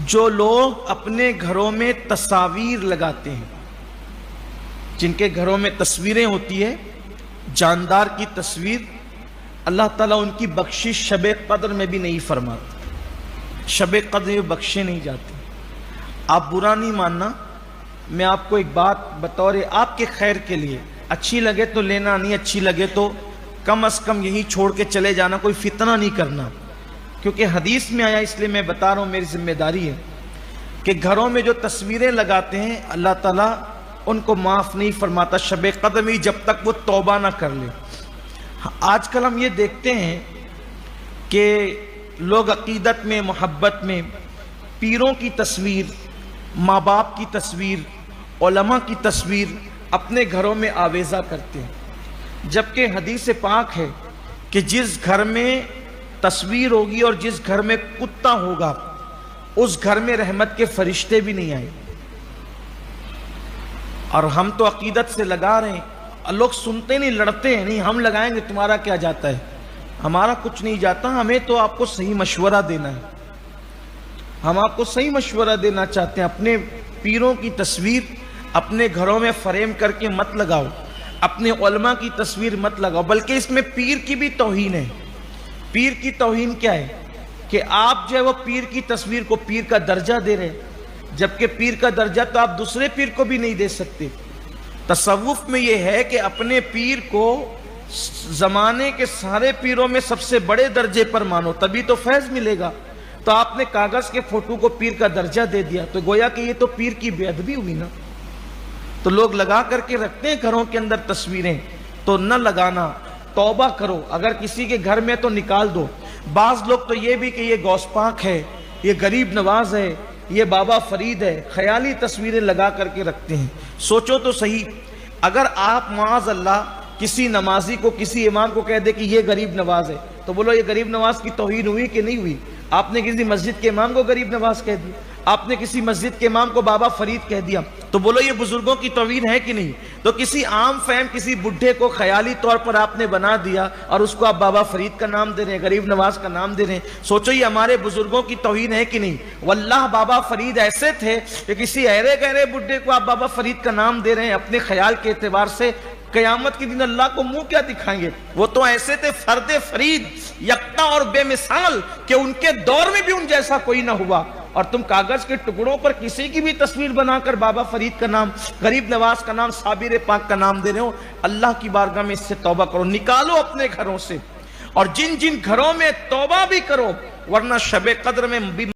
جو لوگ اپنے گھروں میں تصاویر لگاتے ہیں، جن کے گھروں میں تصویریں ہوتی ہے، جاندار کی تصویر، اللہ تعالیٰ ان کی بخشش شب قدر میں بھی نہیں فرماتا، شب قدر میں بخشے نہیں جاتے۔ آپ برا نہیں ماننا، میں آپ کو ایک بات بطور آپ کے خیر کے لیے، اچھی لگے تو لینا، نہیں اچھی لگے تو کم از کم یہی چھوڑ کے چلے جانا، کوئی فتنہ نہیں کرنا، کیونکہ حدیث میں آیا، اس لیے میں بتا رہا ہوں، میری ذمہ داری ہے کہ گھروں میں جو تصویریں لگاتے ہیں اللہ تعالیٰ ان کو معاف نہیں فرماتا شب قدر میں، جب تک وہ توبہ نہ کر لے۔ آج کل ہم یہ دیکھتے ہیں کہ لوگ عقیدت میں، محبت میں پیروں کی تصویر، ماں باپ کی تصویر، علماء کی تصویر اپنے گھروں میں آویزہ کرتے ہیں، جبکہ حدیث پاک ہے کہ جس گھر میں تصویر ہوگی اور جس گھر میں کتا ہوگا اس گھر میں رحمت کے فرشتے بھی نہیں آئے۔ اور ہم تو عقیدت سے لگا رہے ہیں، لوگ سنتے نہیں، لڑتے ہیں، نہیں ہم لگائیں گے، تمہارا کیا جاتا ہے؟ ہمارا کچھ نہیں جاتا، ہمیں تو آپ کو صحیح مشورہ دینا ہے، ہم آپ کو صحیح مشورہ دینا چاہتے ہیں۔ اپنے پیروں کی تصویر اپنے گھروں میں فریم کر کے مت لگاؤ، اپنے علماء کی تصویر مت لگاؤ، بلکہ اس میں پیر کی بھی توہین ہے۔ پیر کی توہین کیا ہے کہ آپ جو ہے وہ پیر کی تصویر کو پیر کا درجہ دے رہے ہیں، جبکہ پیر کا درجہ تو آپ دوسرے پیر کو بھی نہیں دے سکتے۔ تصوف میں یہ ہے کہ اپنے پیر کو زمانے کے سارے پیروں میں سب سے بڑے درجے پر مانو، تبھی تو فیض ملے گا۔ تو آپ نے کاغذ کے فوٹو کو پیر کا درجہ دے دیا، تو گویا کہ یہ تو پیر کی بے ادبی ہوئی نا۔ تو لوگ لگا کر کے رکھتے ہیں گھروں کے اندر تصویریں، تو نہ لگانا، توبہ کرو، اگر کسی کے گھر میں تو نکال دو۔ بعض لوگ تو یہ بھی کہ یہ غوث پاک ہے، یہ غریب نواز ہے، یہ بابا فرید ہے، خیالی تصویریں لگا کر کے رکھتے ہیں۔ سوچو تو صحیح، اگر آپ معاذ اللہ کسی نمازی کو، کسی امام کو کہہ دے کہ یہ غریب نواز ہے، تو بولو یہ غریب نواز کی توہین ہوئی کہ نہیں ہوئی؟ آپ نے کسی مسجد کے امام کو غریب نواز کہہ دیا، آپ نے کسی مسجد کے امام کو بابا فرید کہہ دیا، تو بولو یہ بزرگوں کی توہین ہے کہ نہیں؟ تو کسی عام فہم کسی بڈھے کو خیالی طور پر آپ نے بنا دیا اور اس کو آپ بابا فرید کا نام دے رہے ہیں، غریب نواز کا نام دے رہے ہیں۔ سوچو یہ ہمارے بزرگوں کی توہین ہے کہ نہیں؟ واللہ بابا فرید ایسے تھے کہ کسی ایرے گہرے بڈھے کو آپ بابا فرید کا نام دے رہے ہیں اپنے خیال کے اعتبار سے، قیامت کے دن اللہ کو منہ کیا دکھائیں گے؟ وہ تو ایسے تھے فرد فرید، یکتا اور بے مثال، کہ ان کے دور میں بھی ان جیسا کوئی نہ ہوا، اور تم کاغذ کے ٹکڑوں پر کسی کی بھی تصویر بنا کر بابا فرید کا نام، غریب نواز کا نام، صابر پاک کا نام دے رہے ہو۔ اللہ کی بارگاہ میں اس سے توبہ کرو، نکالو اپنے گھروں سے، اور جن جن گھروں میں توبہ بھی کرو، ورنہ شب قدر میں بھی